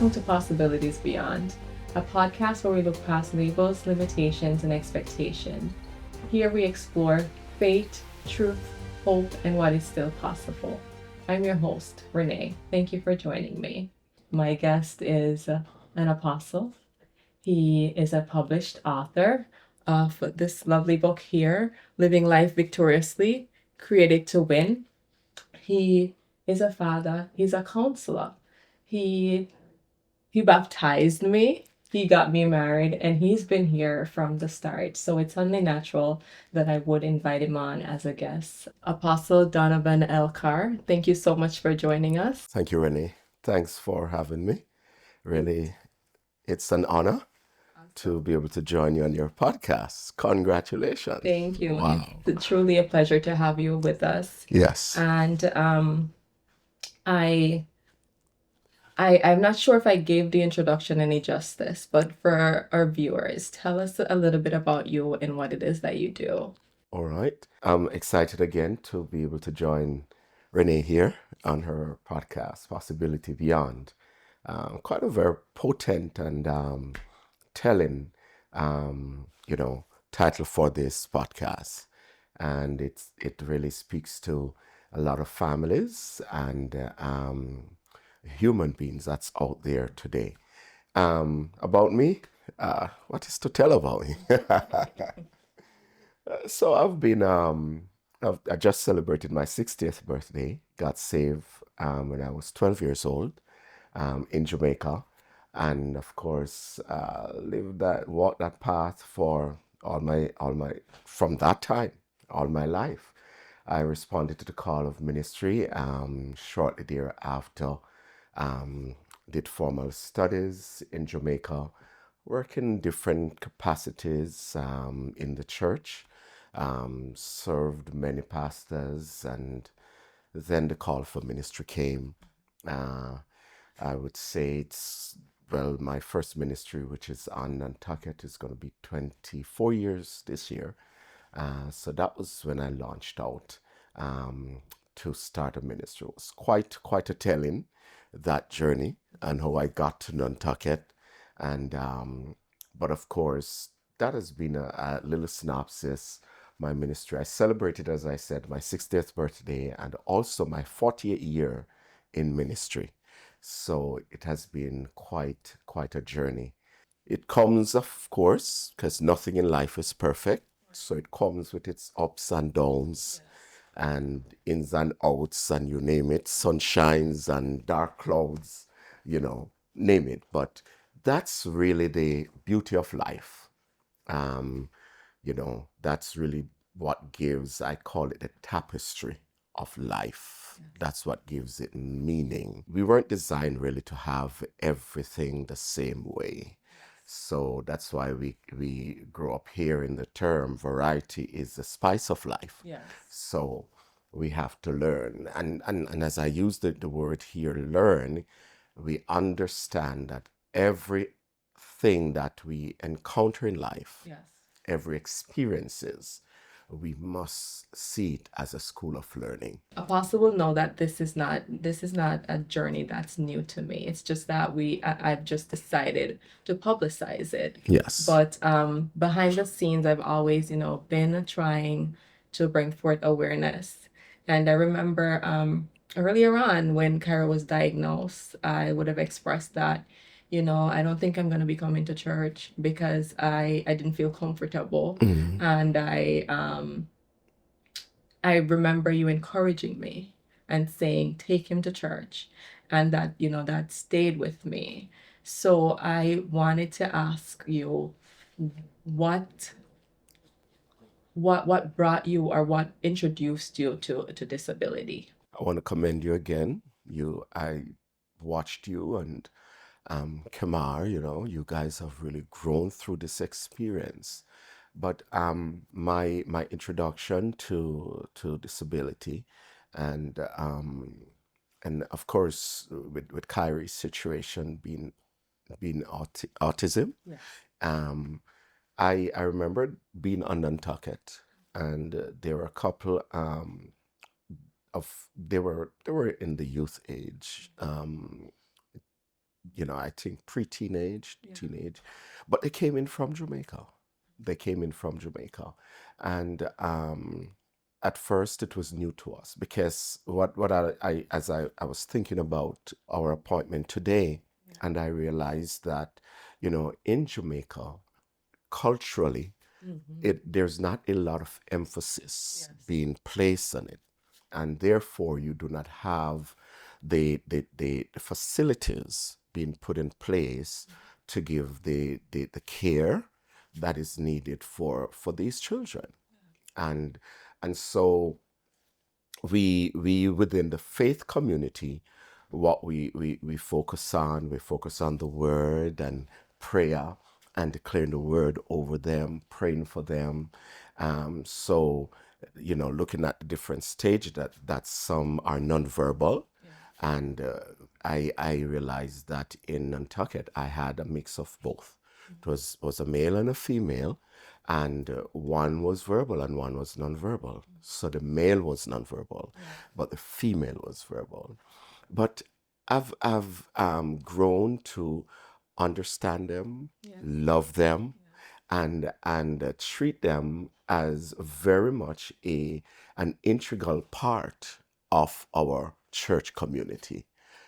Welcome to Possibilities Beyond, a podcast where we look past labels, limitations, and expectation. Here we explore fate, truth, hope, and what is still possible. I'm your host, Renee. Thank you for joining me. My guest is an apostle. He is a published author of this lovely book here, Living Life Victoriously, Created to Win. He is a father, he's a counselor. He he baptized me, he got me married, and he's been here from the start. So it's only natural that I would invite him on as a guest. Apostle Donovan Kerr, thank you so much for joining us. Thank you, Renee. Thanks for having me. Really, it's an honor to be able to join you on your podcast. Congratulations. Thank you. Wow. It's truly a pleasure to have you with us. Yes. And I I'm not sure if I gave the introduction any justice, but for our viewers, tell us a little bit about you and what it is that you do. All right. I'm excited again to be able to join Renee here on her podcast, Possibility Beyond. Quite a very potent and telling, title for this podcast. And it really speaks to a lot of families and human beings that's out there today. About me, what is to tell about me? So I just celebrated my 60th birthday. Got saved when I was 12 years old in Jamaica, and of course walked that path for from that time, all my life. I responded to the call of ministry shortly thereafter. Did formal studies in Jamaica, working in different capacities in the church, served many pastors, and then the call for ministry came. Uh, I would say my first ministry, which is on Nantucket, is going to be 24 years this year. So that was when I launched out to start a ministry. It was quite a telling, that journey and how I got to Nantucket. And but of course, that has been a little synopsis. My ministry. I celebrated, as I said, my 60th birthday and also my 40th year in ministry. So it has been quite a journey. It comes, of course, because nothing in life is perfect. So it comes with its ups and downs and ins and outs, and you name it, sunshines and dark clouds, name it. But that's really the beauty of life. Um, that's really what gives, I call it the tapestry of life. That's what gives it meaning. We weren't designed really to have everything the same way. So that's why we grow up hearing the term variety is the spice of life. Yes. So we have to learn. And as I use the word here, learn, we understand that everything that we encounter in life, Yes. every experiences, we must see it as a school of learning. Apostle will know that this is not a journey that's new to me. It's just that I've just decided to publicize it. Yes. But behind the scenes, I've always, been trying to bring forth awareness. And I remember earlier on when Kyra was diagnosed, I would have expressed that, I don't think I'm going to be coming to church because I didn't feel comfortable. Mhm. And I remember you encouraging me and saying, take him to church. And that, that stayed with me. So I wanted to ask you what what brought you or what introduced you to disability? I want to commend you again. I watched you and Kamar, you guys have really grown through this experience. But my introduction to disability, and of course with Kyrie's situation being autism, Yeah. um, I remember being on Nantucket, and there were a couple they were in the youth age. I think pre-teenage, teenage, but they came in from Jamaica. They came in from Jamaica, and at first it was new to us because what I as I was thinking about our appointment today, and I realized that, in Jamaica, culturally, there's not a lot of emphasis being placed on it, and therefore you do not have the facilities being put in place to give the care that is needed for these children. And and so we within the faith community, what we focus on the word and prayer, and declaring the word over them, praying for them. So, looking at the different stage, that some are nonverbal, and I realized that in Nantucket I had a mix of both. It was a male and a female, and one was verbal and one was nonverbal. So the male was nonverbal, but the female was verbal. But I've grown to understand them, love them, and treat them as very much a an integral part of our church community.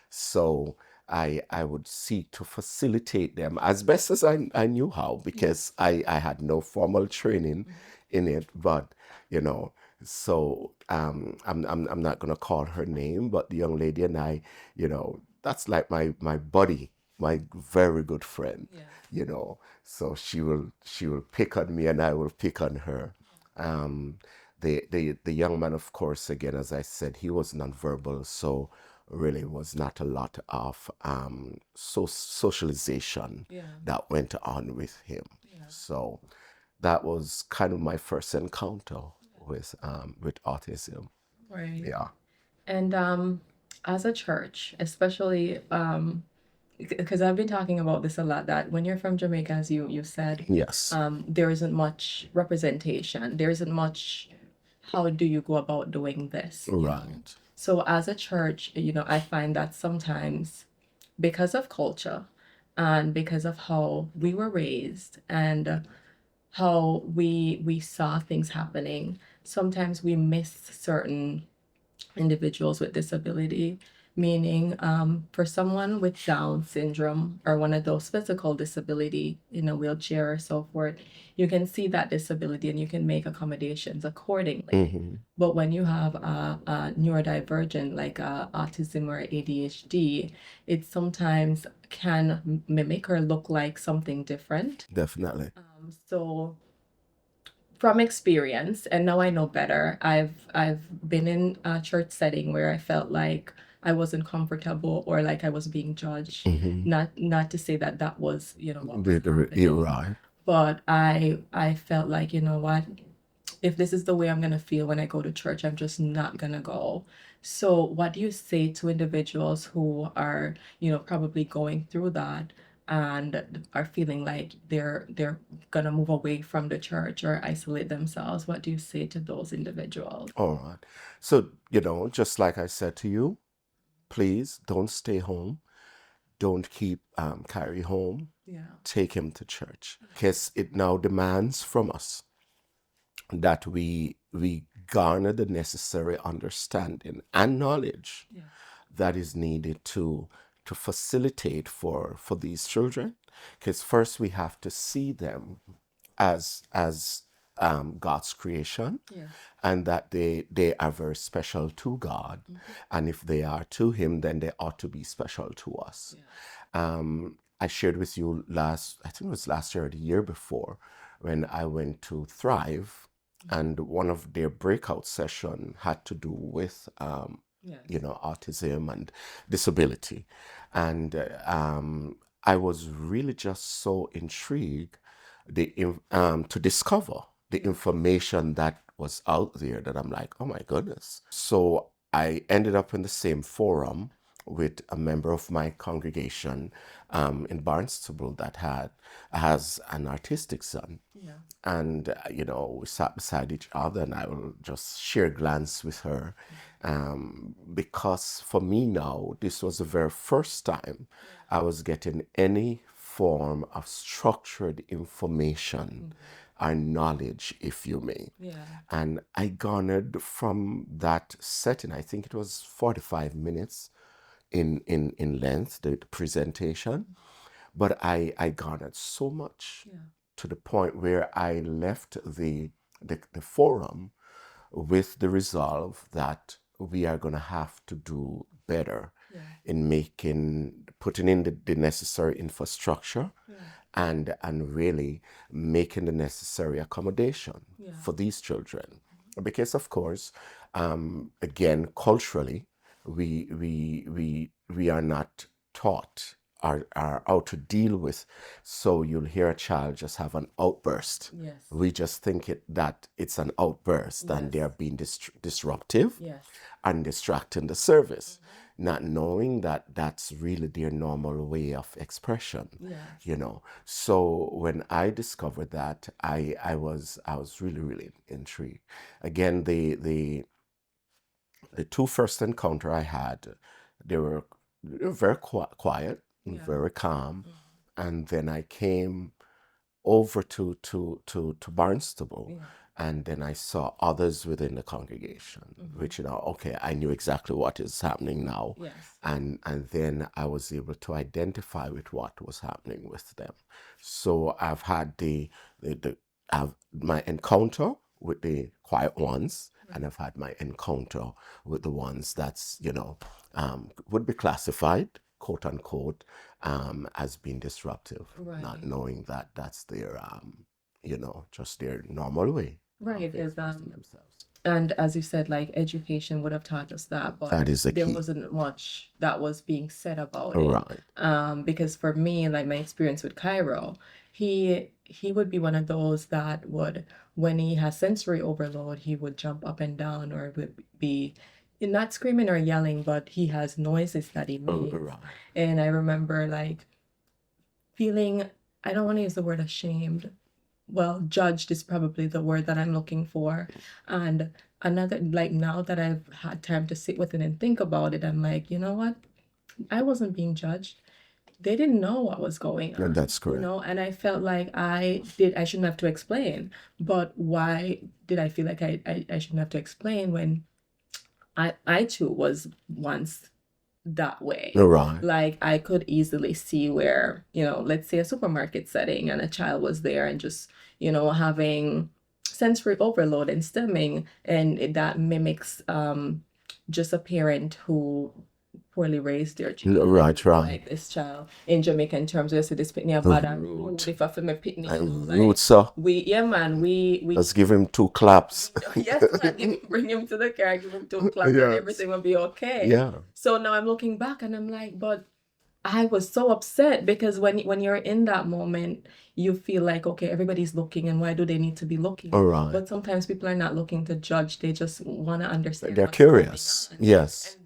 So I would seek to facilitate them as best as I knew how, because I had no formal training in it. But, you know, so I'm not gonna call her name, but the young lady and I, that's like my buddy, my very good friend, you know. So she will pick on me and I will pick on her. Um, the young man, of course, again, as I said, he was nonverbal, so really was not a lot of socialization that went on with him. So that was kind of my first encounter with autism. Right. Yeah. And as a church, especially because I've been talking about this a lot, that when you're from Jamaica, as you said, Yes. there isn't much representation. There isn't much, how do you go about doing this, Right. So as a church, I find that sometimes, because of culture and because of how we were raised and how we saw things happening, sometimes we miss certain individuals with disability, meaning for someone with Down syndrome or one of those physical disability in a wheelchair or so forth, you can see that disability and you can make accommodations accordingly. Hmm. But when you have a neurodivergent like autism or ADHD, it sometimes can mimic or look like something different. Definitely. So from experience, and now I know better, I've been in a church setting where I felt like I wasn't comfortable or like I was being judged. Hmm. Not to say that that was, what was You're happening, right. but I felt like, what, if this is the way I'm gonna feel when I go to church, I'm just not gonna go. So what do you say to individuals who are, probably going through that and are feeling like they're gonna move away from the church or isolate themselves? What do you say to those individuals? All right. So, just like I said to you, please don't stay home. Don't keep Kyrie home. Yeah. Take him to church, because it now demands from us that we garner the necessary understanding and knowledge Yeah. that is needed to facilitate for these children. Because first we have to see them as God's creation, Yeah. and that they are very special to God. And if they are to Him, then they ought to be special to us. I shared with you I think it was last year or the year before, when I went to Thrive, and one of their breakout session had to do with autism and disability. And I was really just so intrigued to discover the information that was out there, that I'm like, oh my goodness. So I ended up in the same forum, with a member of my congregation in Barnstable that has an artistic son. Yeah. And, we sat beside each other, and I will just share a glance with her. Because for me now, this was the very first time I was getting any form of structured information or knowledge, if you may. Yeah. And I garnered from that setting, I think it was 45 minutes in length, the presentation, but I garnered so much Yeah. to the point where I left the forum with the resolve that we are going to have to do better Yeah. in putting in the necessary infrastructure Yeah. and really making the necessary accommodation Yeah. for these children. Because of course, again, culturally, we are not taught are how to deal with. So you'll hear a child just have an outburst. Yes. We just think that it's an outburst and they Yes. are being disruptive Yes. and distracting the service, not knowing that that's really their normal way of expression. Yes. So when I discovered that, I was really, really intrigued. Again, the two first encounter I had, they were very quiet and Yeah. very calm. And then I came over to Barnstable, Yeah. and then I saw others within the congregation, which, okay, I knew exactly what is happening now. Yes. And then I was able to identify with what was happening with them. So I've had I've my encounter with the quiet ones, and I've had my encounter with the ones that's, would be classified, quote unquote, as being disruptive, not Right. knowing that that's their, just their normal way of Right. Is expressing themselves. and as you said, like education would have taught us that, but That is the there key. wasn't much that was being said about it. Right. Because for me, like my experience with Cairo, he would be one of those that would, when he has sensory overload, he would jump up and down or would be not screaming or yelling, but he has noises that he makes. Right. And I remember like feeling, I don't want to use the word ashamed. Well, judged is probably the word that I'm looking for. And another, like now that I've had time to sit with it and think about it, I'm like, you know what? I wasn't being judged. They didn't know what was going on. That's correct. And I felt like I shouldn't have to explain. But why did I feel like I shouldn't have to explain when I too was once that way? Right. Like I could easily see where, let's say a supermarket setting and a child was there and just, having sensory overload and stimming, and that mimics just a parent who poorly raised their child. Right. Like this child in Jamaican terms, we say this pitney a bad and rude. If I feel my pitney, Rude, sir. we Let's give him 2 claps. yes, man, bring him to the car, give him 2 claps, and Yes. everything will be okay. Yeah. So now I'm looking back and I'm like, but I was so upset because when you're in that moment, you feel like, okay, everybody's looking, and why do they need to be looking? All right. But sometimes people are not looking to judge; they just want to understand. They're what's going curious. on. Yes.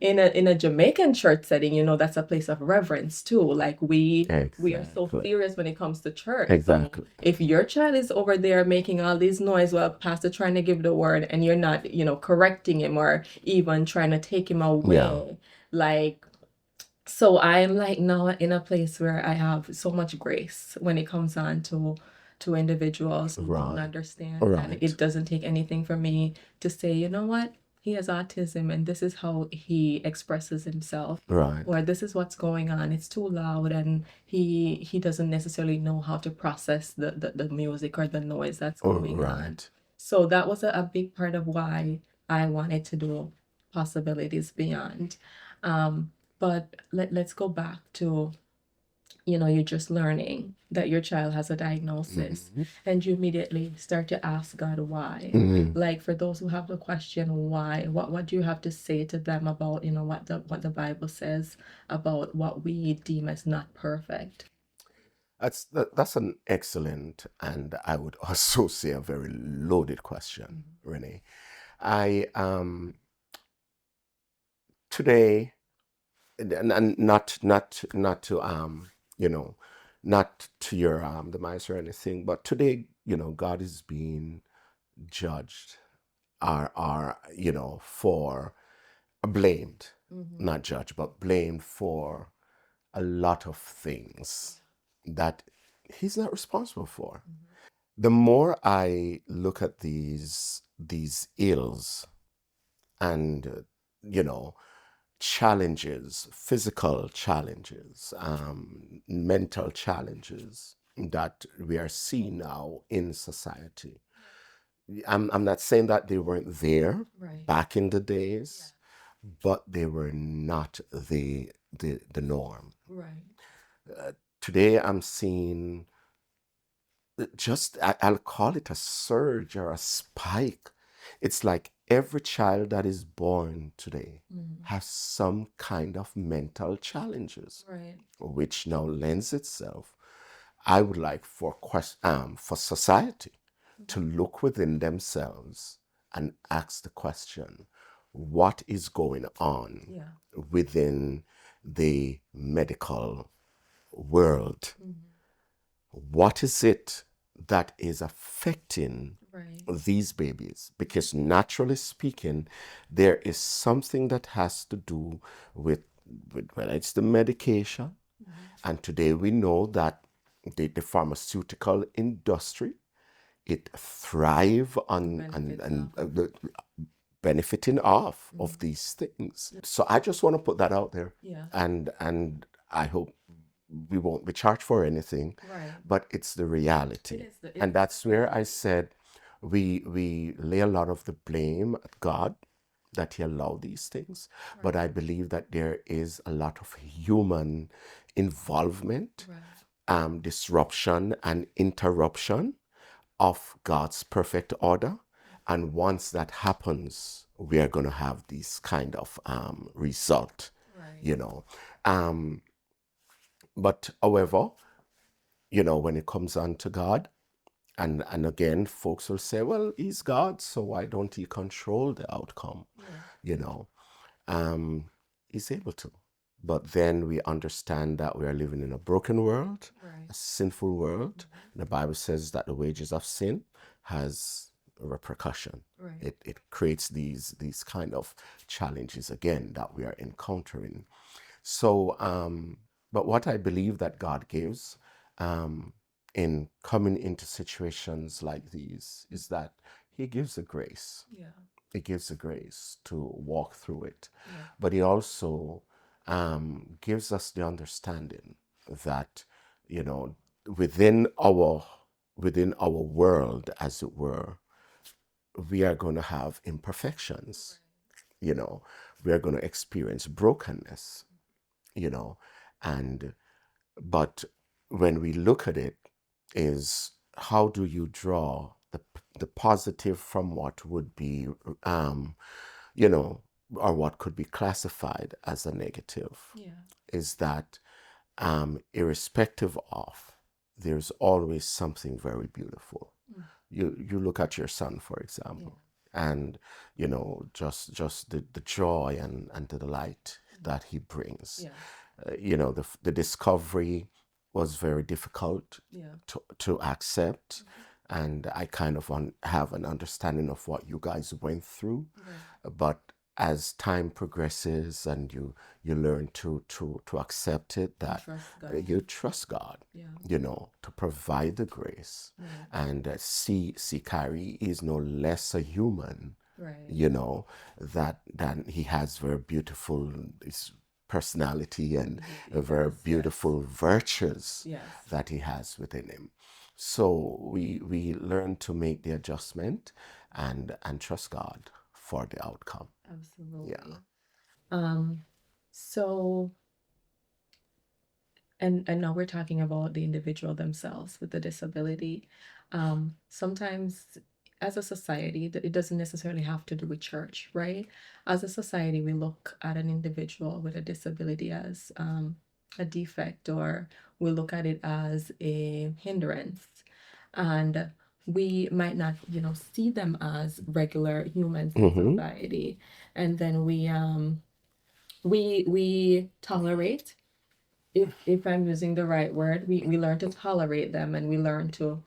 And then in a Jamaican church setting, that's a place of reverence too. Like we are so Exactly. serious when it comes to church. Exactly. So if your child is over there making all these noise while pastor trying to give the word, and you're not, correcting him or even trying to take him away, Yeah. like. So I'm like now in a place where I have so much grace when it comes on to individuals who don't Right. understand. Right. And it doesn't take anything for me to say, you know what? He has autism and this is how he expresses himself. Right. Or this is what's going on. It's too loud and he doesn't necessarily know how to process the music or the noise that's going on. Right. So that was a big part of why I wanted to do Possibilities Beyond. But let's go back to, you're just learning that your child has a diagnosis, and you immediately start to ask God why. Like for those who have the question why, what do you have to say to them about, what the Bible says about what we deem as not perfect? That's an excellent, and I would also say a very loaded question, Renee. I Today and not to you know, not to your demise or anything, but today, God is being judged, are for blamed, not judged, but blamed for a lot of things that he's not responsible for. The more I look at these ills and you know challenges, physical challenges, mental challenges that we are seeing now in society. I'm not saying that they weren't there Right. back in the days, but they were not the norm. Right. Today I'm seeing just I'll call it a surge or a spike. It's like every child that is born today has some kind of mental challenges, Right. which now lends itself. I would like for society to look within themselves and ask the question, what is going on Yeah. within the medical world? What is it that is affecting Right. these babies? Because naturally speaking, there is something that has to do with whether it's the medication, and today we know that the pharmaceutical industry, it thrive on Benefits and of. the benefiting off of these things. So I just want to put that out there, Yeah. and I hope we won't be charged for anything, Right. but it's the reality. It And is that's the where I reality. said we lay a lot of the blame at God that he allowed these things. But I believe that there is a lot of human involvement, Right. disruption and interruption of God's perfect order. And once that happens, we are going to have this kind of result, Right. you know. Um, but however, when it comes on to God, and again, folks will say, well, he's God, so why don't he control the outcome? Yeah. You know, um, he's able to. But then we understand that we are living in a broken world, Right. a sinful world. The Bible says that the wages of sin has a repercussion. Right. It creates these kind of challenges again that we are encountering. So, but what I believe that God gives um, in coming into situations like these is that He gives a grace. Yeah. He gives a grace to walk through it. Yeah. But He also gives us the understanding that, you know, within our within our world, as it were, we are going to have imperfections. You know, we are going to experience brokenness. You know, and but when we look at it, is how do you draw the positive from what would be um you know or what could be classified as a negative? Yeah. Is that irrespective of, there's always something very beautiful. You look at your son, for example, and just the joy and the delight that he brings. Yeah. The discovery was very difficult Yeah. to accept, and I kind of have an understanding of what you guys went through. Right. But as time progresses and you learn to accept it, And that trust God. you trust God, Yeah. to provide the grace. Right. And see Kyrie is no less a human, Right. that he has very beautiful personality and He very does. Yes. beautiful virtues Yes. that he has within him. So we learn to make the adjustment and trust God for the outcome. Absolutely. Yeah. So and now we're talking about the individual themselves with the disability. Sometimes as a society, it doesn't necessarily have to do with church, right? As a society, we look at an individual with a disability as a defect, or we look at it as a hindrance. And we might not, see them as regular humans in Mm-hmm. society. And then We tolerate, if I'm using the right word, we learn to tolerate them, and we learn to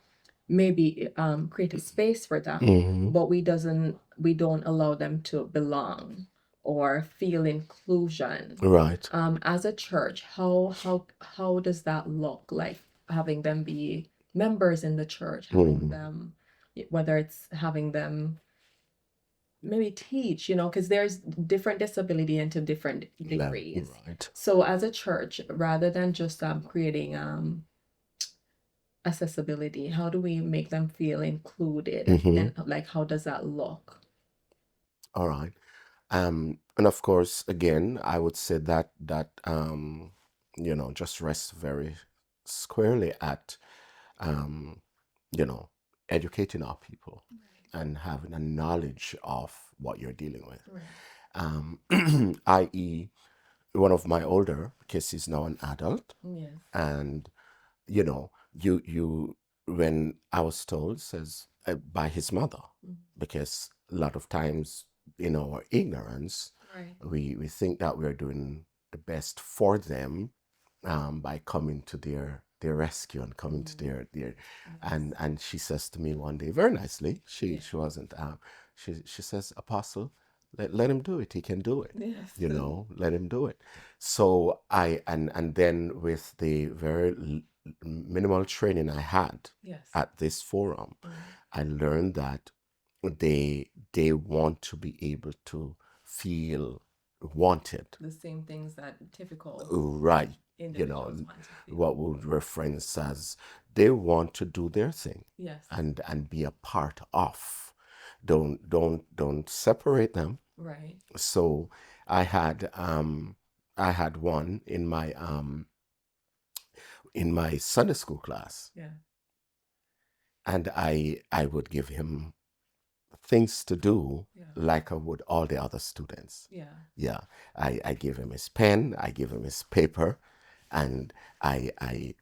maybe create a space for them, Hmm. but we don't allow them to belong or feel inclusion. Right. As a church, how does that look like, having them be members in the church, having Hmm. them, whether it's having them maybe teach, because there's different disability into different degrees. Right. So as a church, rather than just creating accessibility, how do we make them feel included, Hmm. and like how does that look? All right. And of course, again, I would say that just rests very squarely at um, you know, educating our people and having a knowledge of what you're dealing with. Right. I.e., one of my older kids is now an adult, Yes. and you know, you when I was told, says by his mother, because a lot of times in our ignorance, Right. we think that we're doing the best for them, by coming to their rescue and coming to their and she says to me one day very nicely, she wasn't she says, Apostle, let him do it, he can do it, Yes. let him do it. So and then with the very minimal training I had Yes. at this forum, I learned that they want to be able to feel wanted. The same things that typical Right. individuals want to feel. What would reference as they want to do their thing Yes. and be a part of. Don't separate them. Right. So I had one in my Sunday school class, Yeah. and I would give him things to do Yeah. like I would all the other students. Yeah. Yeah, I give him his pen, I give him his paper, and I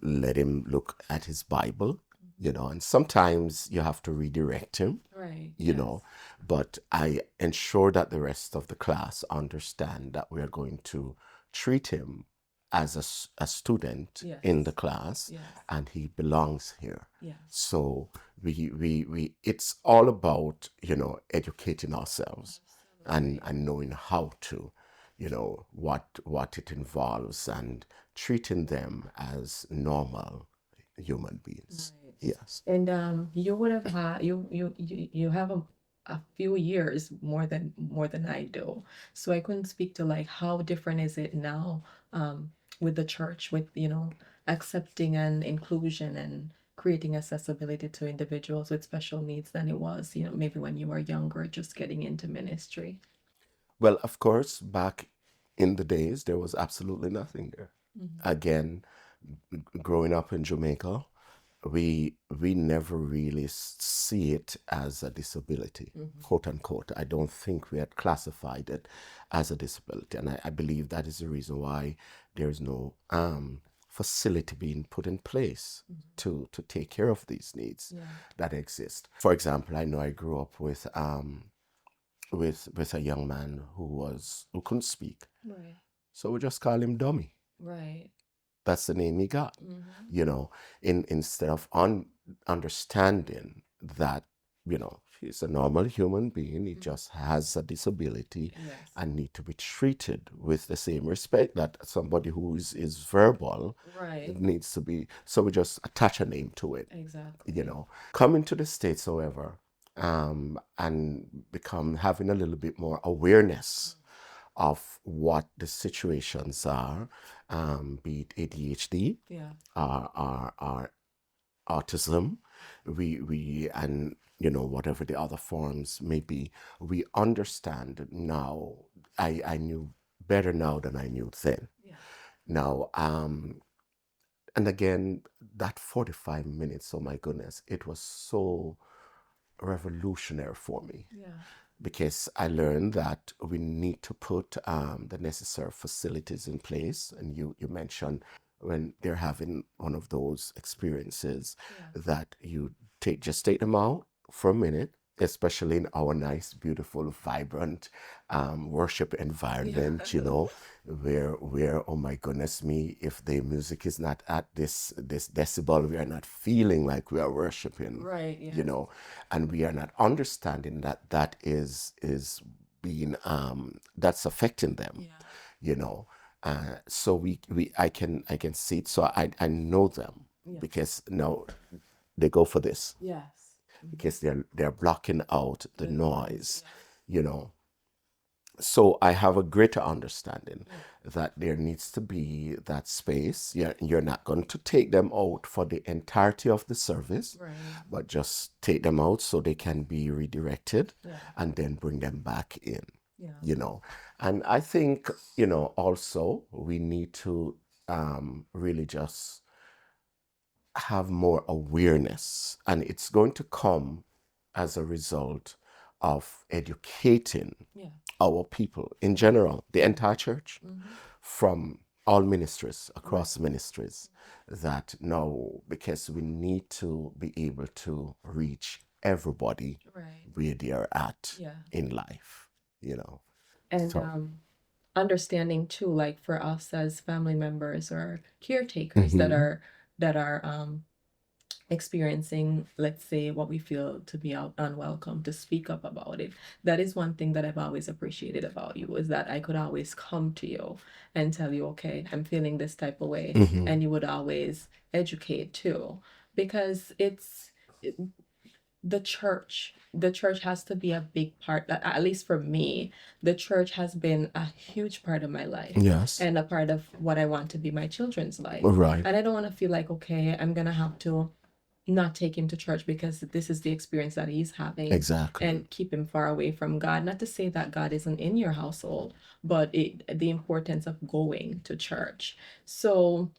let him look at his Bible, and sometimes you have to redirect him, Right. you know, but I ensure that the rest of the class understand that we're going to treat him as a student in the class, Yes. and he belongs here. Yes. So we it's all about, educating ourselves and knowing how to, what it involves, and treating them as normal human beings. Right. Yes. And you would have had you have a few years more than I do. So I couldn't speak to like how different is it now, with the church, with accepting and inclusion and creating accessibility to individuals with special needs, than it was, maybe when you were younger, just getting into ministry. Well, of course, back in the days, there was absolutely nothing there. Again, growing up in Jamaica, we never really see it as a disability, quote unquote. I don't think we had classified it as a disability, and I believe that is the reason why there is no facility being put in place to take care of these needs that exist. For example, I know I grew up with a young man who couldn't speak, Right. so we just call him Dummy. Right. That's the name he got. Instead of understanding that, he's a normal human being, he just has a disability Yes. and need to be treated with the same respect that somebody who is verbal Right. needs to be. So we just attach a name to it. Exactly. Coming to the States, however, and having a little bit more awareness of what the situations are, be it ADHD, Yeah. our autism, we and whatever the other forms may be, we understand now. I knew better now than I knew then. Yeah. Now, and again, that 45 minutes, oh my goodness, it was so revolutionary for me, Yeah. because I learned that we need to put the necessary facilities in place. And you mentioned when they're having one of those experiences, that you just take them out for a minute, especially in our nice, beautiful, vibrant worship environment, Yes. where oh my goodness me, if the music is not at this decibel, we are not feeling like we are worshiping, Right, you yes. know, and we are not understanding that that is being that's affecting them, Yeah. you know. So we I can see it, so I know them Yeah. because no, they go for this Yes. because they're blocking out the The noise. noise, Yeah. you know. So I have a greater understanding Yeah. that there needs to be that space. You're not going to take them out for the entirety of the service, Right. but just take them out so they can be redirected Yeah. and then bring them back in, Yeah. you know. And I think, also we need to really just have more awareness, and it's going to come as a result of educating Yeah. our people in Yeah. general, the Yeah. entire church, Mm-hmm. from all ministries, Right. across ministries, that no, because we need to be able to reach everybody Right. where they are at Yeah. in life, you know. And So, understanding too, like for us as family members or caretakers that hmm, are experiencing, let's say, what we feel to be out unwelcome, to speak up about it. That is one thing that I've always appreciated about you, is that I could always come to you and tell you, okay, I'm feeling this type of way, hmm, and you would always educate too, because the church has to be a big part, at least for me. The church has been a huge part of my life yes, and a part of what I want to be my children's life. right, And I don't want to feel like, okay, I'm gonna have to not take him to church because this is the experience that he's having, exactly. and keep him far away from God. Not to say that God isn't in your household, but the importance of going to church. So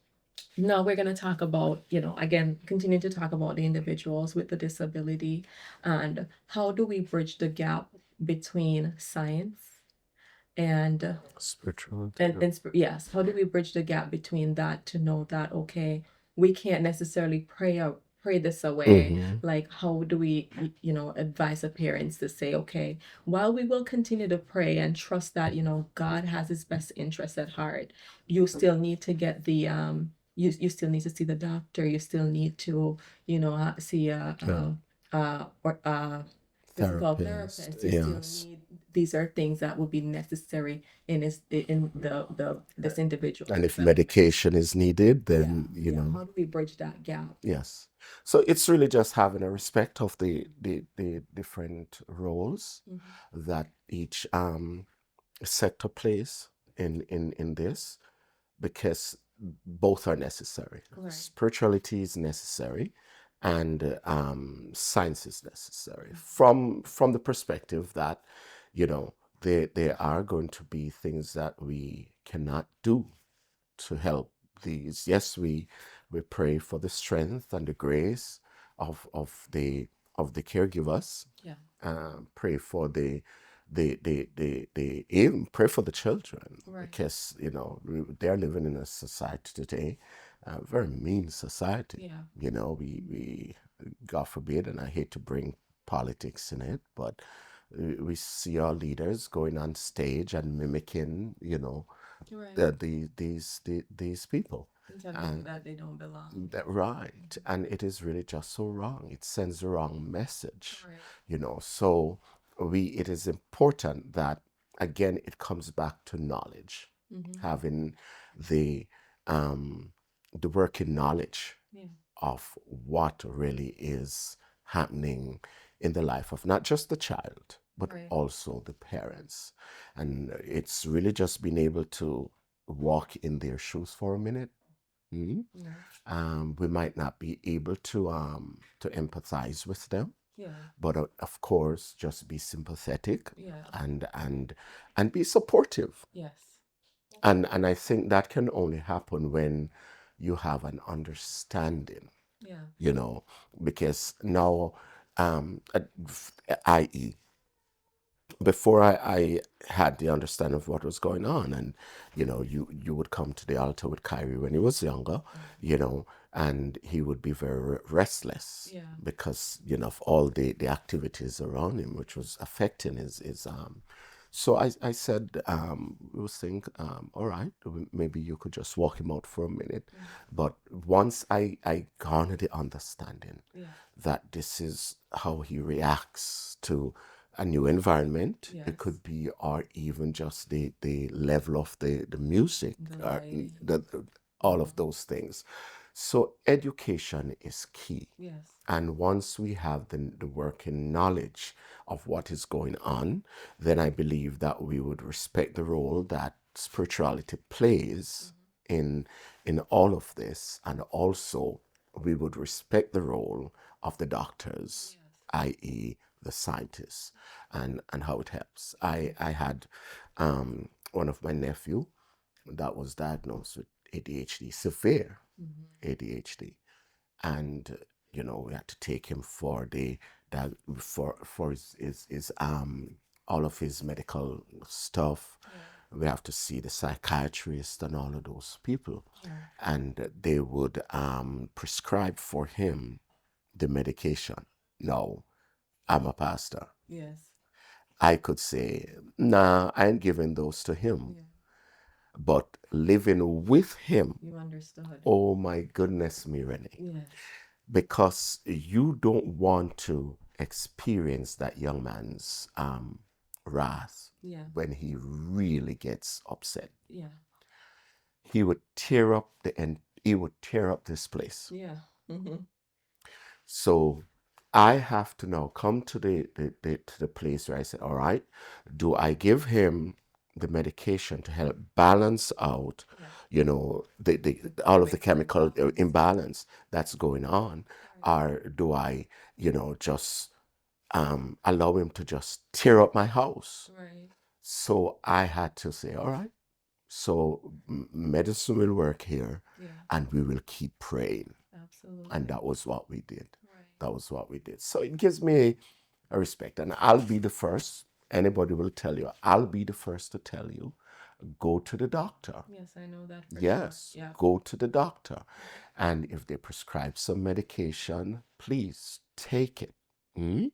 now we're going to talk about, again, continue to talk about the individuals with the disability, and how do we bridge the gap between science and Spirituality. yes, how do we bridge the gap between that, to know that, okay, we can't necessarily pray this away. Hmm. Like, how do we, advise the parents to say, okay, while we will continue to pray and trust that, God has his best interest at heart, you still need to get the you still need to see the doctor, you still need to, see Yeah. or physical Therapist. therapist. You still Yes. need, these are things that will be necessary in the this individual's And if development. medication is needed, Yeah, then, yeah. How do we bridge that gap? yes. So it's really just having a respect of the different roles Mm-hmm. that each sector plays in this, because both are necessary. Right. Spirituality is necessary, and science is necessary Mm-hmm. from the perspective that, you know, there are going to be things that we cannot do to help these. Yes, we pray for the strength and the grace of the caregivers. Yeah. Pray for the even pray for the children, Right. because they're living in a society today, a very mean society. Yeah. We God forbid, and I hate to bring politics in it, but we see our leaders going on stage and mimicking, Right. these people. And telling them And that they don't belong. that right, and it is really just so wrong. It sends the wrong message, Right. So it is important that, again, it comes back to knowledge, Mm-hmm. having the the working knowledge Yeah. of what really is happening in the life of not just the child, but Right. also the parents. And it's really just being able to walk in their shoes for a minute. Mhm. Yeah. We might not be able to empathize with them, Yeah. but of course, just be sympathetic, Yeah. and be supportive. Yes. And I think that can only happen when you have an understanding, Yeah. because now, i.e., before I had the understanding of what was going on, and you would come to the altar with Kyrie when he was younger, you know, and he would be very restless Yeah. because of all the activities around him, which was affecting his so I said, we was think, all right, maybe you could just walk him out for a minute. But once I garnered the understanding Yeah. that this is how he reacts to a new environment, it Yes. could be, or even just the level of the music, The or lighting. all of those things. So education is key. Yes. And once we have the working knowledge of what is going on, then I believe that we would respect the role that spirituality plays in all of this, and also we would respect the role of the doctors, Yes. i.e., the scientists, and how it helps. I had one of my nephew that was diagnosed with ADHD, severe ADHD, and we had to take him for the that for his all of his medical stuff. We have to see the psychiatrist and all of those people, and they would prescribe for him the medication. No, I'm a pastor. Yes. I could say, nah, I ain't giving those to him. Yeah. But living with him, You understood. oh my goodness me, Renee, Yes. because you don't want to experience that young man's wrath Yeah. when he really gets upset. Yeah. He would tear up he would tear up this place. Yeah. So I have to now come to the place where I say, all right, do I give him the medication to help balance out, the all of the chemical imbalance that's going on, or do I, just allow him to just tear up my house? Right. So I had to say, all right, so medicine will work here, Yeah. and we will keep praying. Absolutely. And that was what we did. Right. That was what we did. So it gives me a respect. And I'll be the first. Anybody will tell you, I'll be the first to tell you, go to the doctor. Yes, I know that for Yes, sure. Yeah. go to the doctor. And if they prescribe some medication, please take it. Mm?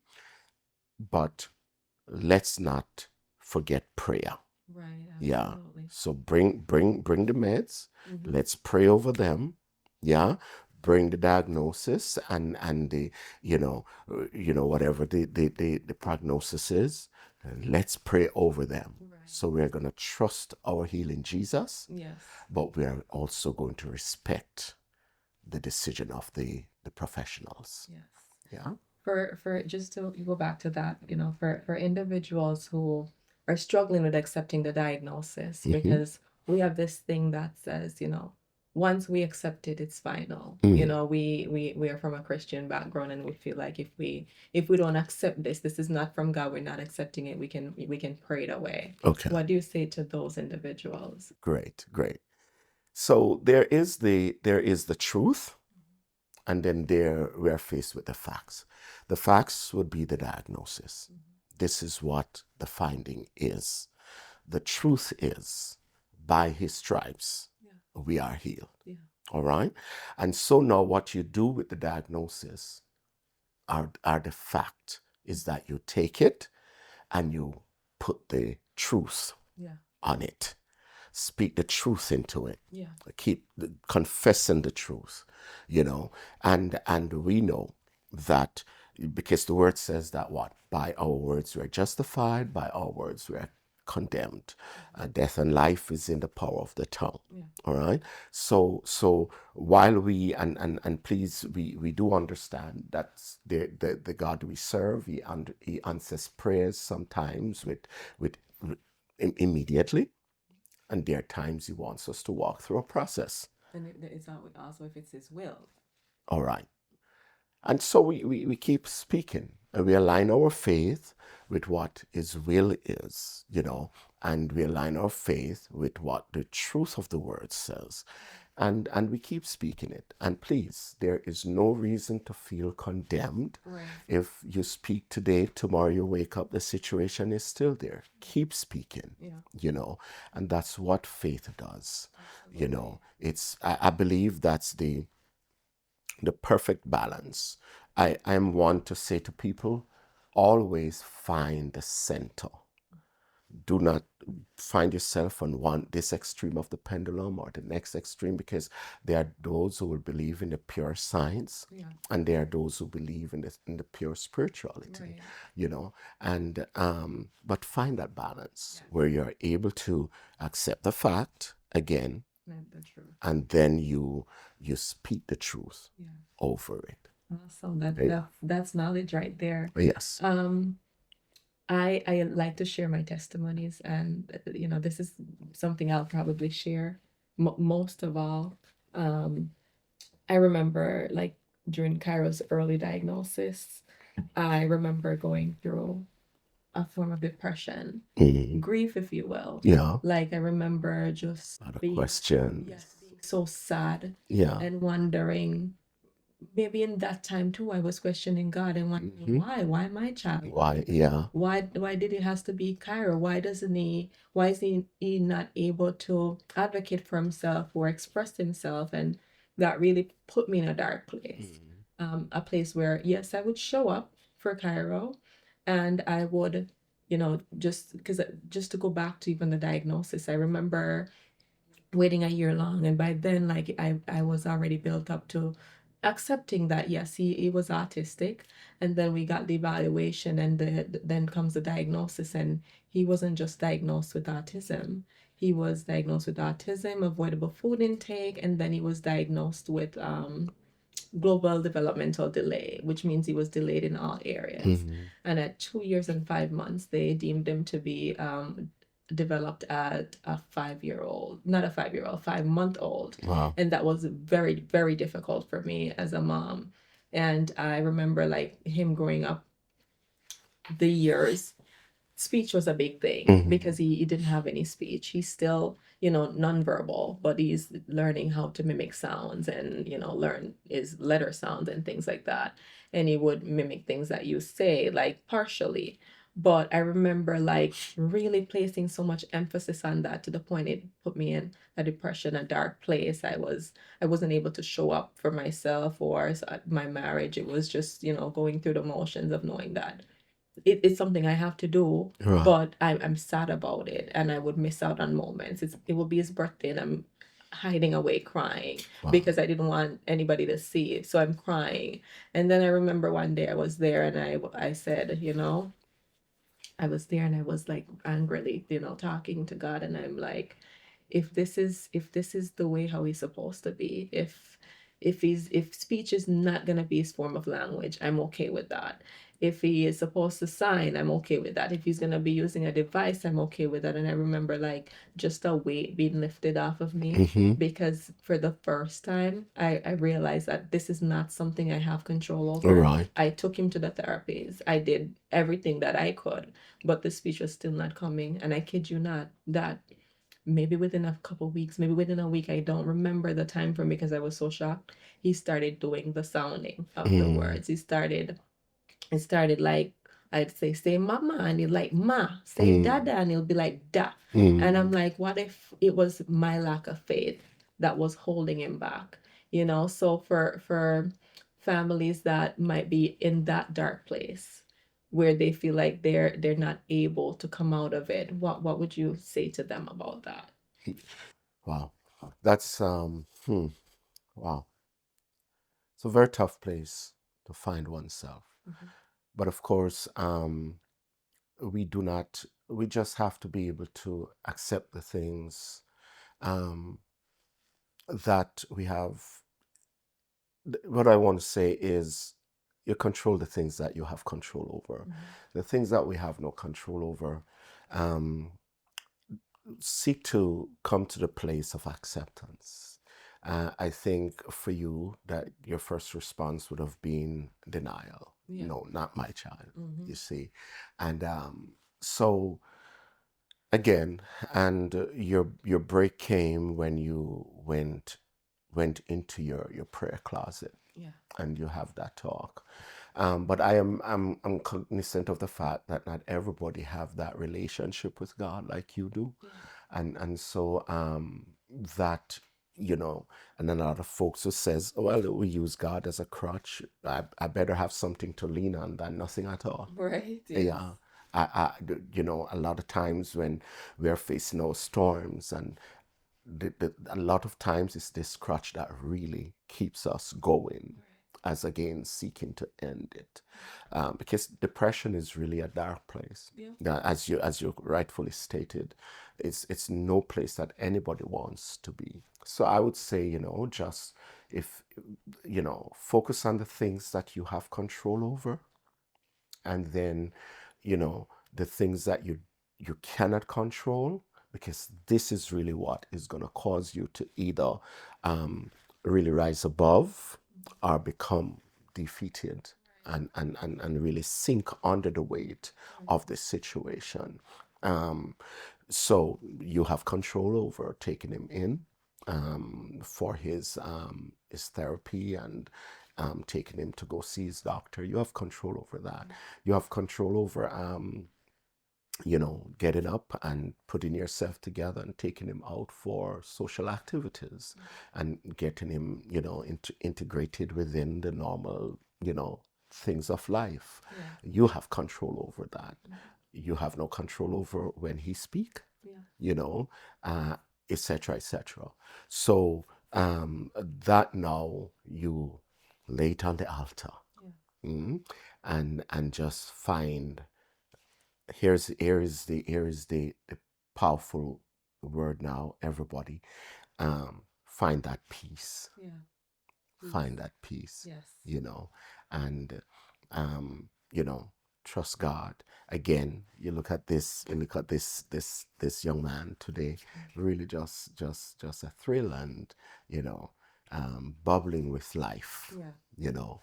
But let's not forget prayer. Right. Yeah. Absolutely. So bring the meds. Let's pray over them. Yeah. Bring the diagnosis and the whatever the prognosis is. And let's pray over them. Right. So we're gonna trust our healing Jesus, Yes. but we are also going to respect the decision of the professionals. Yes. Yeah. For just to go back to that, for individuals who are struggling with accepting the diagnosis, because we have this thing that says, once we accept it, it's final. We are from a Christian background, and we feel like if we don't accept this is not from God, we're not accepting it, we can pray it away. Okay. What do you say to those individuals? Great. Great. So there is the truth, and then there we are faced with the facts. The facts would be the diagnosis. This is what the finding is. The truth is, by his stripes, we are healed. Yeah. All right? And so now what you do with the diagnosis are the fact is that you take it and you put the truth Yeah. on it. Speak the truth into it. Yeah. Keep confessing the truth, and we know that, because the word says that what? By our words we are justified, by our words we are condemned. Death and life is in the power of the tongue. Yeah. All right. So while we please, we do understand that the God we serve, he answers prayers sometimes with immediately, and there are times he wants us to walk through a process. And it's also if it's his will. All right. And so we keep speaking, and we align our faith with what his will is, and we align our faith with what the truth of the word says. And we keep speaking it. And please, there is no reason to feel condemned. Right. If you speak today, tomorrow you wake up, the situation is still there. Keep speaking. Yeah. And that's what faith does. Absolutely. I believe that's the perfect balance. I am one to say to people, always find the center. Do not find yourself on this extreme of the pendulum or the next extreme, because there are those who will believe in the pure science, Yeah. and there are those who believe in the pure spirituality, Right. you know. And but find that balance Yes. where you're able to accept the fact again, Not the truth. and then you speak the truth Yeah. over it. Awesome. That, Yeah. that's knowledge right there. Yes. I like to share my testimonies, and this is something I'll probably share most of all. Um, I remember, like, during Cairo's early diagnosis, I remember going through a form of depression, grief, if you will. Yeah. Like, I remember just A lot of being, questions. yes, being so sad Yeah. and wondering. Maybe in that time too, I was questioning God and wondering why my child? Why? Yeah. Why did it has to be Cairo? Why is he not able to advocate for himself or express himself? And that really put me in a dark place. A place where, yes, I would show up for Cairo, and I would, just to go back to even the diagnosis, I remember waiting a year long, and by then, like, I was already built up to accepting that yes, he was autistic. And then we got the evaluation, and then comes the diagnosis, and he wasn't just diagnosed with autism. He was diagnosed with autism, avoidable food intake, and then he was diagnosed with global developmental delay, which means he was delayed in all areas. And at 2 years and 5 months, they deemed him to be developed at a 5 year old, not a 5 year old, 5 month old. Wow. And that was very, very difficult for me as a mom. And I remember, like, him growing up, the years, speech was a big thing because he didn't have any speech. He's still, nonverbal, but he's learning how to mimic sounds and, learn his letter sounds and things like that. And he would mimic things that you say, like, partially. But I remember, like, really placing so much emphasis on that to the point it put me in a depression, a dark place. I wasn't able to show up for myself or my marriage. It was just, going through the motions of knowing that it's something I have to do, Right. but I'm sad about it, and I would miss out on moments. It will be his birthday, and I'm hiding away crying because I didn't want anybody to see it, so I'm crying. And then I remember one day I was there, and I said, I was there, and I was, like, angrily, talking to God, and I'm like, if this is the way how he's supposed to be, if speech is not gonna be his form of language, I'm okay with that. If he is supposed to sign, I'm okay with that. If he's gonna be using a device, I'm okay with that. And I remember, like, just a weight being lifted off of me because for the first time I realized that this is not something I have control over. Right. I took him to the therapies. I did everything that I could, but the speech was still not coming. And I kid you not, that maybe within a couple weeks, maybe within a week, I don't remember the time frame because I was so shocked. He started doing the sounding of the words. It started like, I'd say mama, and he'll like ma, say dada, and he'll be like da. And I'm like, what if it was my lack of faith that was holding him back? So for families that might be in that dark place where they feel like they're not able to come out of it, what would you say to them about that? Wow. That's wow. It's a very tough place to find oneself. But of course, we just have to be able to accept the things um, that we have. What I want to say is you control the things that you have control over. The things that we have no control over, um, seek to come to the place of acceptance. I think for you that your first response would have been denial. Yeah. No, not my child, you see. And so again, and your break came when you went into your prayer closet, Yeah. and you have that talk. But I'm cognizant of the fact that not everybody have that relationship with God like you do. And so that you know, and then a lot of folks who says, well, we use God as a crutch. I better have something to lean on than nothing at all. Right. Yes. Yeah. You know, a lot of times when we are facing our storms, and a lot of times it's this crutch that really keeps us going, as again seeking to end it, because depression is really a dark place. Yeah. As you rightfully stated, it's no place that anybody wants to be. So I would say, you know, just if you know, focus on the things that you have control over, and then, you know, the things that you cannot control, because this is really what is going to cause you to either really rise above or become defeated, and really sink under the weight of the situation. um, so you have control over taking him in for his therapy, and taking him to go see his doctor. You have control over that. You have control over you know, getting up and putting yourself together and taking him out for social activities, and getting him, you know, integrated within the normal, you know, things of life. Yeah. You have control over that. You have no control over when he speak, Yeah. you know, uh, etc., etc. So that now you lay it on the altar, Yeah. and just find, here is the powerful word now, everybody. Find that peace. Yeah. Find that peace. Yes. You know, and you know, trust God. Again, you look at this, this young man today, really just a thrill, and you know, bubbling with life. Yeah. You know,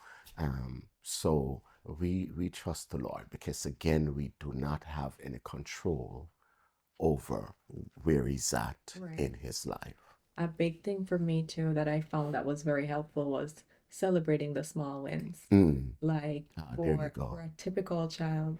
so we trust the Lord, because again, we do not have any control over where he's at Right. in his life. A big thing for me too that I found that was very helpful was celebrating the small wins. Like There you for go. a typical child,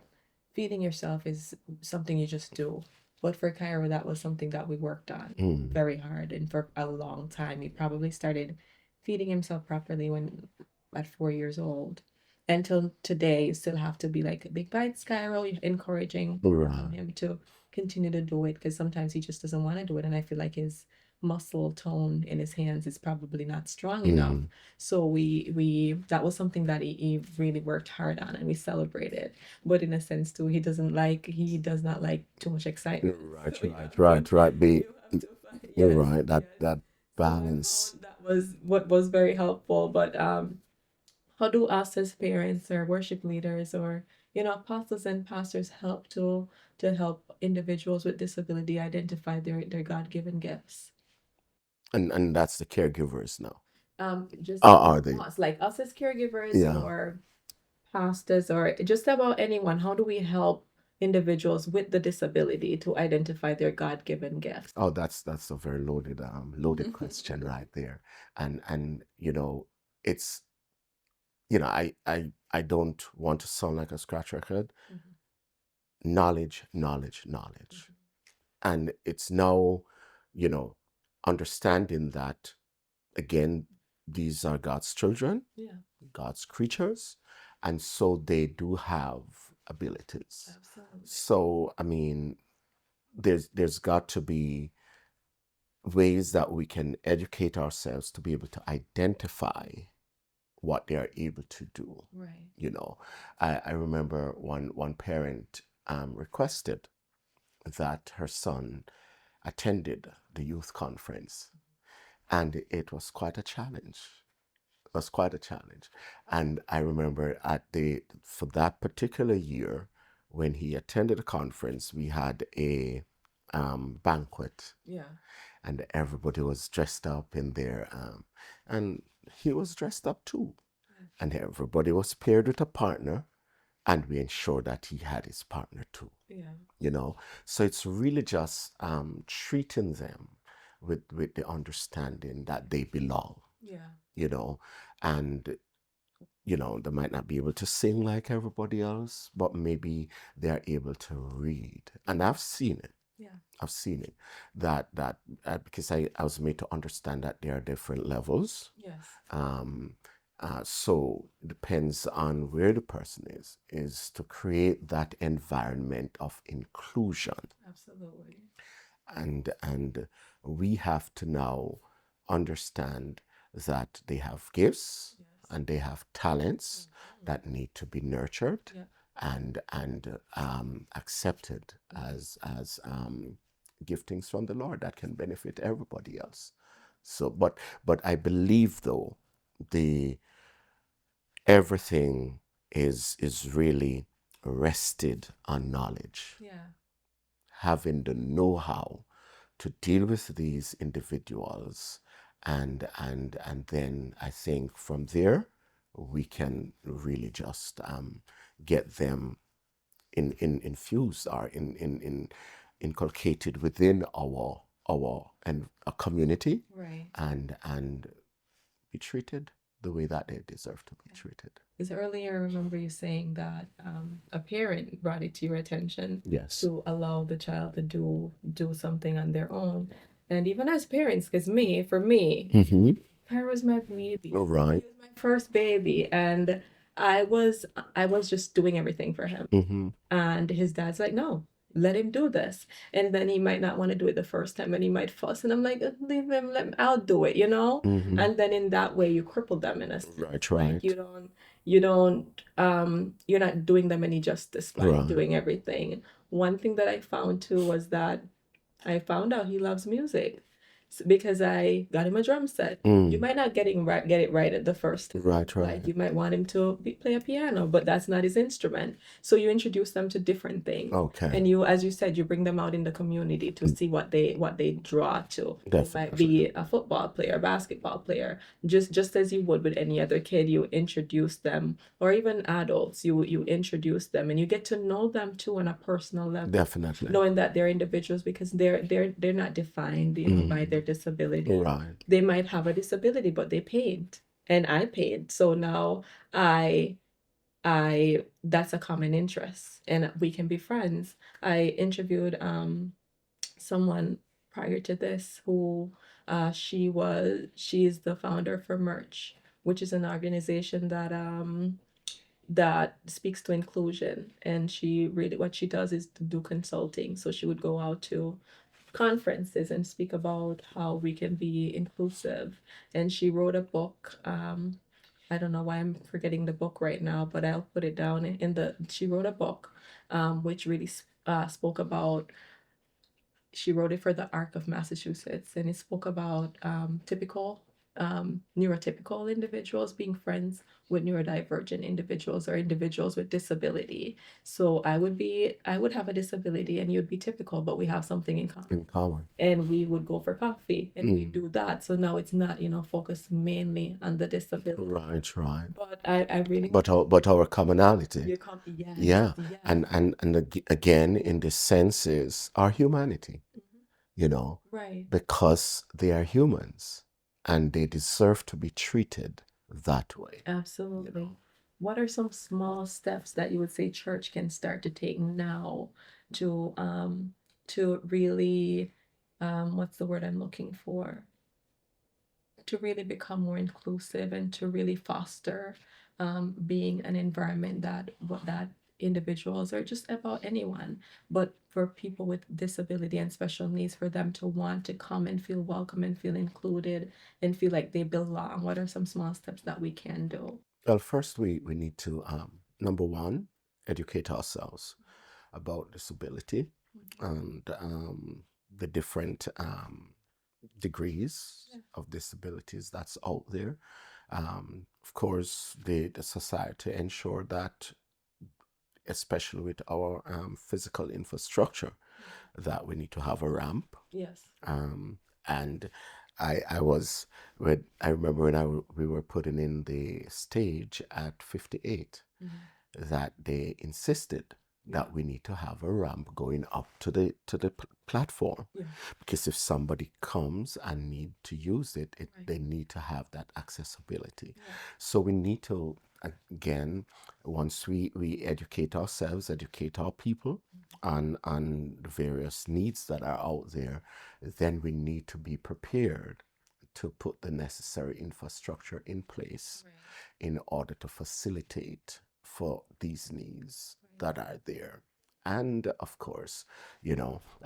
feeding yourself is something you just do. But for Kyra, that was something that we worked on very hard and for a long time. He probably started feeding himself properly when at 4 years old. Until today, you still have to be like big bites, Kyra, encouraging Right. him to continue to do it because sometimes he just doesn't want to do it. And I feel like his muscle tone in his hands is probably not strong enough. So we that was something that he really worked hard on and we celebrated. But in a sense too, he does not like too much excitement. Right, So right. Be you have to find you're yes, right. yes. That So I balance. found that was what was very helpful. But how do us as parents or worship leaders or apostles and pastors help to help individuals with disability identify their God-given gifts? And that's the caregivers now. Just Are they? us, like us as caregivers Yeah. or pastors or just about anyone. How do we help individuals with the disability to identify their God-given gifts? Oh, that's a very loaded question right there. And you know, it's, you know, I don't want to sound like a scratch record. Knowledge, knowledge, knowledge. And it's now, you know, understanding that, again, these are God's children, Yeah, God's creatures, and so they do have abilities. absolutely. So I mean, there's got to be ways that we can educate ourselves to be able to identify what they are able to do. Right. You know, I remember one parent requested that her son attended the youth conference, and it was quite a challenge. It was quite a challenge. And I remember for that particular year, when he attended the conference, we had a banquet, Yeah. and everybody was dressed up in their, and he was dressed up too. And everybody was paired with a partner, and we ensured that he had his partner too. Yeah. You know, so it's really just treating them with the understanding that they belong. Yeah. You know, and you know, they might not be able to sing like everybody else, but maybe they're able to read. And I've seen it. Yeah. I've seen it. Because I was made to understand that there are different levels. Yes. Um, so it depends on where the person is to create that environment of inclusion. Absolutely. And we have to now understand that they have gifts Yes. and they have talents Mhm. that need to be nurtured Yeah. and accepted Mhm. as giftings from the Lord that can benefit everybody else. So, but I believe though the everything is really rested on knowledge, Yeah. having the know-how to deal with these individuals, and then I think from there we can really just get them infused or inculcated within our and a community, Right. and be treated the way that they deserve to be treated. Because earlier, I remember you saying that a parent brought it to your attention Yes. to allow the child to do something on their own, and even as parents, because for me, Mm-hmm. Perry was my baby. All He right. was my first baby, and I was I was just doing everything for him. Mm-hmm. And his dad's like, no, let him do this. And then he might not want to do it the first time and he might fuss. And I'm like, leave him, I'll do it, you know? Mm-hmm. And then in that way you cripple them in a sense. Right, Like right, you're not doing them any justice by right. doing everything. One thing that I found too was that I found out he loves music because I got him a drum set. You might not get it right at the first time. Right, Like right. you might want him to play a piano, but that's not his instrument. So you introduce them to different things, Okay. and you, as you said, you bring them out in the community to see what they draw to. It might Definitely. be a football player, a basketball player, just as you would with any other kid. You introduce them, or even adults. You introduce them, and you get to know them too on a personal level, Definitely. knowing that they're individuals because they're not defined, by their disability. Right. They might have a disability, but they paint, and I paint. So now I I that's a common interest, and we can be friends. I interviewed someone prior to this who she's the founder for Merch, which is an organization that speaks to inclusion, and she really what she does is to do consulting. So she would go out to conferences and speak about how we can be inclusive. And she wrote a book. I don't know why I'm forgetting the book right now, but I'll put it down in the. She wrote a book, which really spoke about. She wrote it for the Arc of Massachusetts, and it spoke about typical neurotypical individuals being friends with neurodivergent individuals or individuals with disability. So I would have a disability and you'd be typical, but we have something in common. In common. And we would go for coffee and we do that. So now it's not, focused mainly on the disability. Right, right. But I really But our commonality. you come, yes, Yeah. yeah. And again, in this sense, is our humanity, Right. because they are humans and they deserve to be treated that way. Absolutely. What are some small steps that you would say church can start to take now to really what's the word I'm looking for? To really become more inclusive and to really foster being an environment that individuals or just about anyone, but for people with disability and special needs, for them to want to come and feel welcome and feel included and feel like they belong. What are some small steps that we can do? Well, first we need to, number one, educate ourselves about disability and the different degrees Yeah. of disabilities that's out there. Of course, the society ensure that, especially with our physical infrastructure, that we need to have a ramp. Yes. And I was when I remember when we were putting in the stage at 58, that they insisted that we need to have a ramp going up to the platform, Yeah. because if somebody comes and need to use it, Right. they need to have that accessibility. Yeah. So we need to, again, once we educate ourselves, educate our people, on the various needs that are out there, then we need to be prepared to put the necessary infrastructure in place Right. in order to facilitate for these needs that are there. And of course,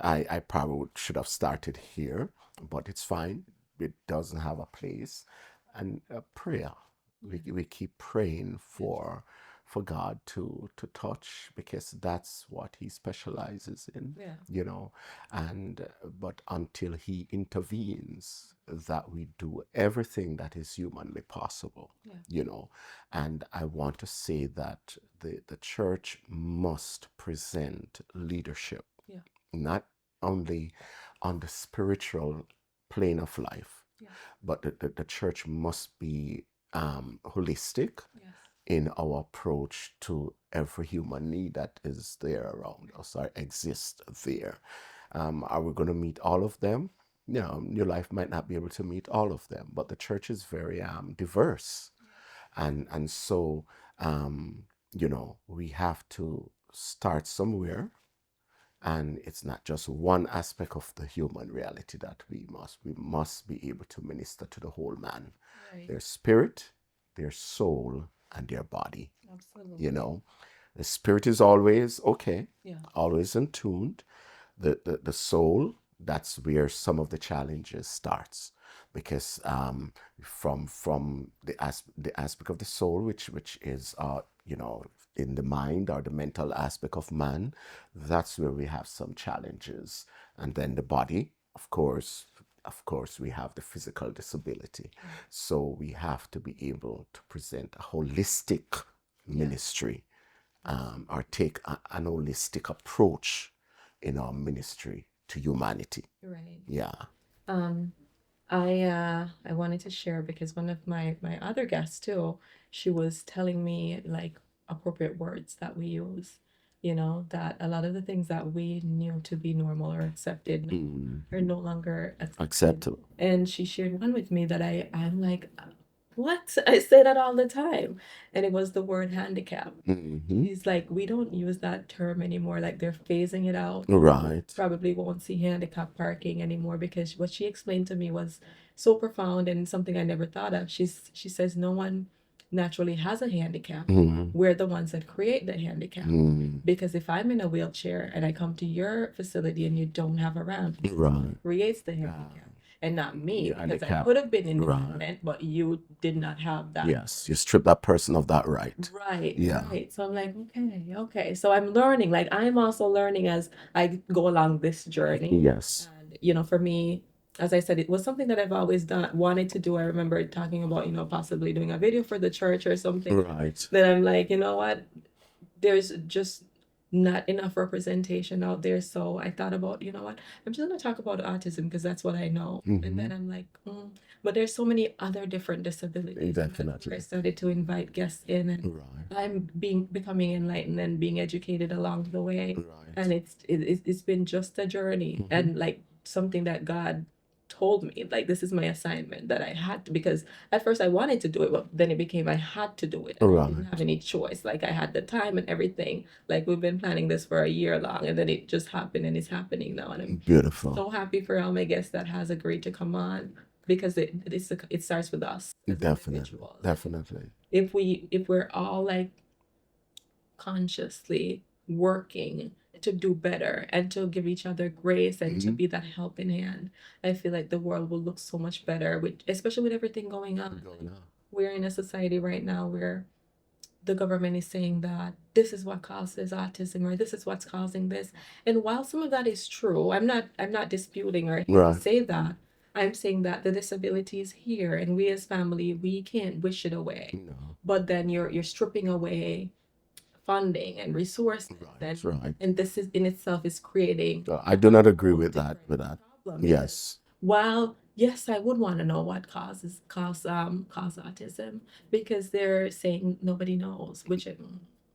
I probably should have started here, but it's fine. It doesn't have a place. And prayer. Yeah. We keep praying Yes. for God to touch, because that's what he specializes in, Yeah. and but until he intervenes, that we do everything that is humanly possible, Yeah. and I want to say that the church must present leadership, Yeah. not only on the spiritual plane of life, Yeah. but the church must be holistic Yes. in our approach to every human need that is there around us or exists there. Are we going to meet all of them? Your life might not be able to meet all of them, but the church is very diverse, and so we have to start somewhere, and it's not just one aspect of the human reality that we must be able to minister to the whole man, Right. their spirit, their soul, and their body. Absolutely. The spirit is always okay, Yeah. always in tuned. The soul, that's where some of the challenges starts, because from the aspect of the soul, which is in the mind or the mental aspect of man, that's where we have some challenges. And then the body, of course we have the physical disability. So we have to be able to present a holistic ministry, or take an holistic approach in our ministry to humanity. Right. Yeah. Um, I wanted to share because one of my other guests too, she was telling me like appropriate words that we use, that a lot of the things that we knew to be normal or accepted are no longer accepted. Acceptable. And she shared one with me that I'm like, what? I say that all the time. And it was the word handicap. Mm-hmm. She's like, we don't use that term anymore. Like they're phasing it out. Right. Probably won't see handicap parking anymore because what she explained to me was so profound and something I never thought of. She says no one naturally has a handicap. Mm-hmm. We're the ones that create the handicap. Mm-hmm. Because if I'm in a wheelchair and I come to your facility and you don't have a ramp, Right. creates the handicap. And not me, Yeah, because I handicap. could have been in the Right. movement, but you did not have that. Yes, you strip that person of that right. Right, Yeah. right. So I'm like, okay. So I'm learning. Like I'm also learning as I go along this journey. Yes. And for me, as I said, it was something that I've always wanted to do. I remember talking about, possibly doing a video for the church or something. Right. Then I'm like, you know what? There's just not enough representation out there. So I thought about, you know what? I'm just gonna talk about autism because that's what I know. And then I'm like, but there's so many other different disabilities. And that's where I Definitely. started to invite guests in, and Right. I'm becoming enlightened and being educated along the way. Right. And it's been just a journey, and like something that God told me, like this is my assignment that I had to, because at first I wanted to do it, but then it became I had to do it. And I didn't Right. have any choice. Like I had the time and everything. Like we've been planning this for a year long, and then it just happened, and it's happening now. And I'm Beautiful. so happy for all my guests that has agreed to come on, because it starts with us as Definitely. individuals. Definitely. If we're all like consciously working to do better and to give each other grace and to be that helping hand, I feel like the world will look so much better, especially with everything going on. We're in a society right now where the government is saying that this is what causes autism, or this is what's causing this. And while some of that is true, I'm not disputing or Right. say that. I'm saying that the disability is here, and we as family, we can't wish it away. No. But then you're stripping away funding and resources, Right. Right. and this is in itself is creating I do not agree whole with that. different With that. problem. Yes. While yes, I would want to know what cause autism, because they're saying nobody knows, which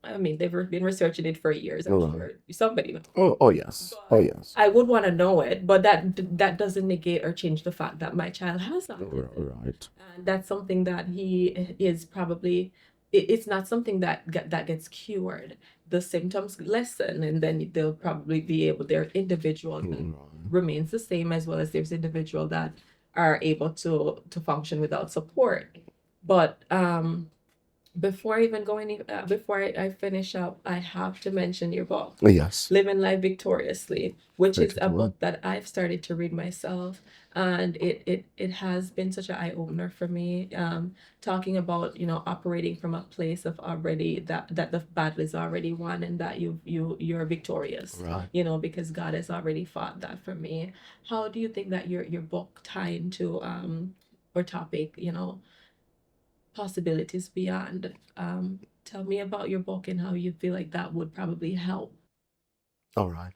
I mean they've been researching it for years. I'm Right. sure somebody knows. Oh yes. Oh yes. I would want to know it, but that doesn't negate or change the fact that my child has autism. Right. And that's something that he is probably it's not something that gets cured. The symptoms lessen, and then they'll probably be able. Their individual remains the same, as well as there's individual that are able to function without support. But before even going, before I finish up, I have to mention your book, Yes. Living Life Victoriously, which is Created a to win. book that I've started to read myself, and it has been such an eye opener for me. Talking about operating from a place of already that the battle is already won, and that you're victorious. Right. Because God has already fought that for me. How do you think that your book tie into or topic, possibilities beyond? Tell me about your book and how you feel like that would probably help. All right.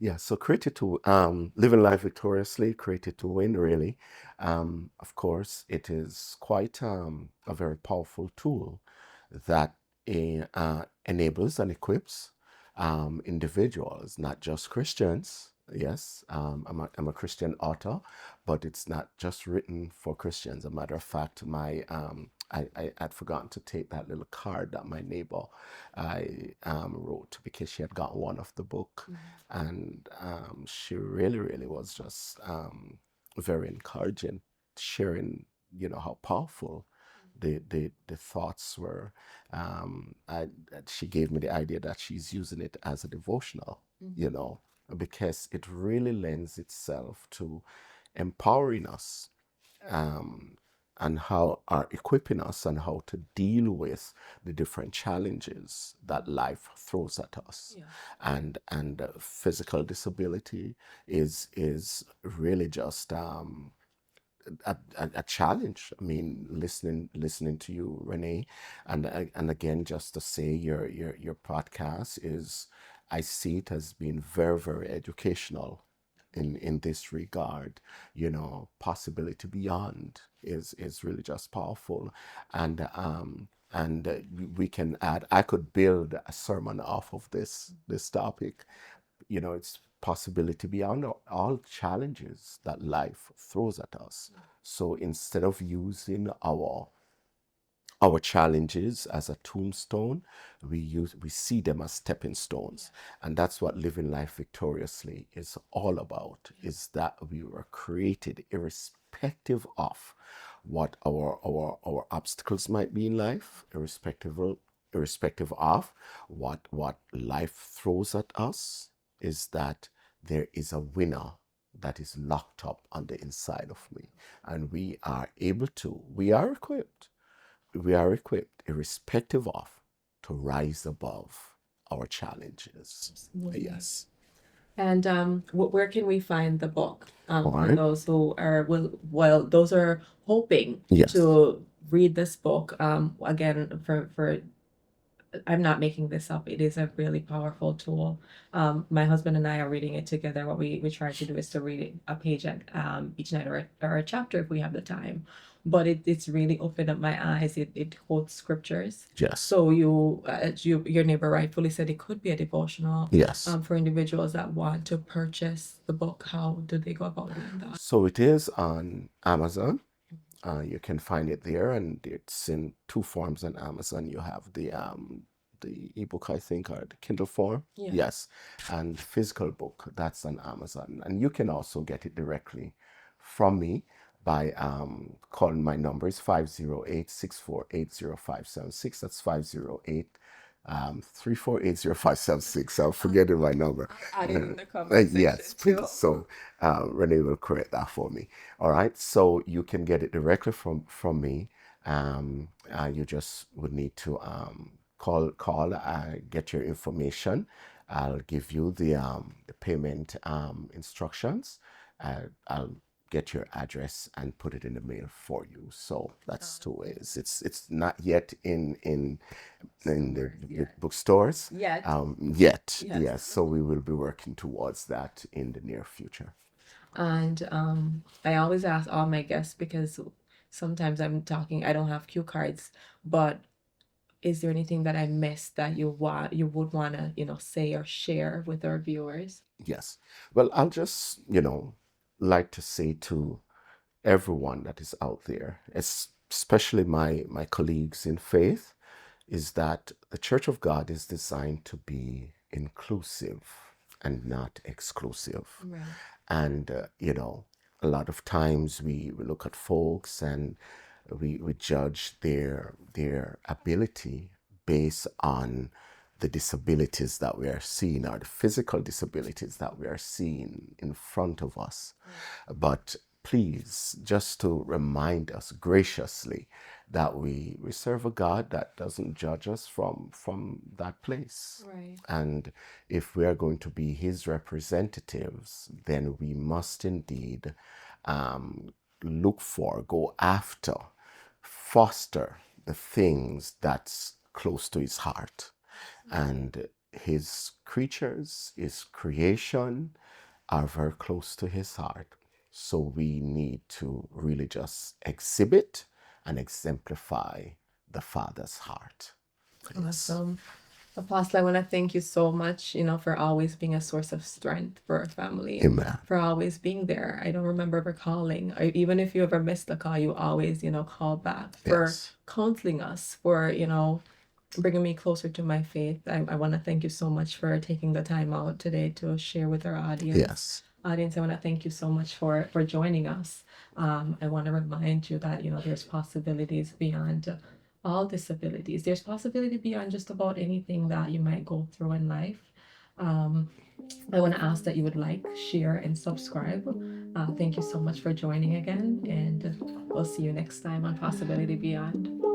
Yeah, so created to living life victoriously, created to win, really. Of course, it is quite a very powerful tool that enables and equips individuals, not just Christians. Yes, I'm a Christian author, but it's not just written for Christians. A matter of fact, I had forgotten to take that little card that my neighbor I wrote because she had got one of the book, and she really, really was just very encouraging, sharing, how powerful the thoughts were. She gave me the idea that she's using it as a devotional, because it really lends itself to empowering us, um, and how are equipping us on how to deal with the different challenges that life throws at us. Yeah. And physical disability is really just a challenge. I mean, listening to you, Renee, and again, just to say your podcast is, I see it as being very, very educational in this regard. Possibility beyond is really just powerful, and we can add. I could build a sermon off of this topic. It's possibility beyond all challenges that life throws at us. So instead of using our challenges as a tombstone, we see them as stepping stones. And that's what living life victoriously is all about, is that we were created irrespective of what our obstacles might be in life, irrespective of what life throws at us, is that there is a winner that is locked up on the inside of me. And we are equipped, irrespective of, to rise above our challenges. Yes. And where can we find the book, All for right. those who are those are hoping Yes. to read this book? Again, for I'm not making this up. It is a really powerful tool. My husband and I are reading it together. What we try to do is to read it a page at each night, or a chapter if we have the time. But it's really opened up my eyes. It quotes scriptures. Yes. So your neighbor rightfully said it could be a devotional. Yes. For individuals that want to purchase the book, how do they go about doing that? So it is on Amazon. You can find it there, and it's in two forms on Amazon. You have the ebook, I think, or the Kindle form. Yeah. Yes, and physical book, that's on Amazon, and you can also get it directly from me by calling my number. Is 508-648-0576. That's 508 3480576. I'm forgetting my number. Add it in the comment Yes, section please. too. So Renee will correct that for me. All right. So you can get it directly from me. You just would need to call, get your information. I'll give you the payment instructions. I'll get your address and put it in the mail for you. So that's two ways. It's not yet in the bookstores Yet. yet. Yes. Yes. So we will be working towards that in the near future. And I always ask all my guests, because sometimes I don't have cue cards, but is there anything that I missed that you would want to, say or share with our viewers? Yes. Well, I'll just, like to say to everyone that is out there, especially my colleagues in faith, is that the Church of God is designed to be inclusive and not exclusive. Right. And, a lot of times we look at folks and we judge their ability based on the disabilities that we are seeing, or the physical disabilities that we are seeing in front of us. But please, just to remind us graciously that we serve a God that doesn't judge us from that place. Right. And if we are going to be his representatives, then we must indeed look for, go after, foster the things that's close to his heart. And his creatures, his creation are very close to his heart. So we need to really just exhibit and exemplify the Father's heart. Yes. Awesome. Apostle, I want to thank you so much, for always being a source of strength for our family, Amen. for always being there. I don't remember ever calling. Even if you ever missed a call, you always, call back, for Yes. counseling us, for, bringing me closer to my faith. I want to thank you so much for taking the time out today to share with our audience. Yes. Audience, I want to thank you so much for joining us. I want to remind you that there's possibilities beyond all disabilities. There's possibility beyond just about anything that you might go through in life. I want to ask that you would like, share, and subscribe. Thank you so much for joining again, and we'll see you next time on Possibility Beyond.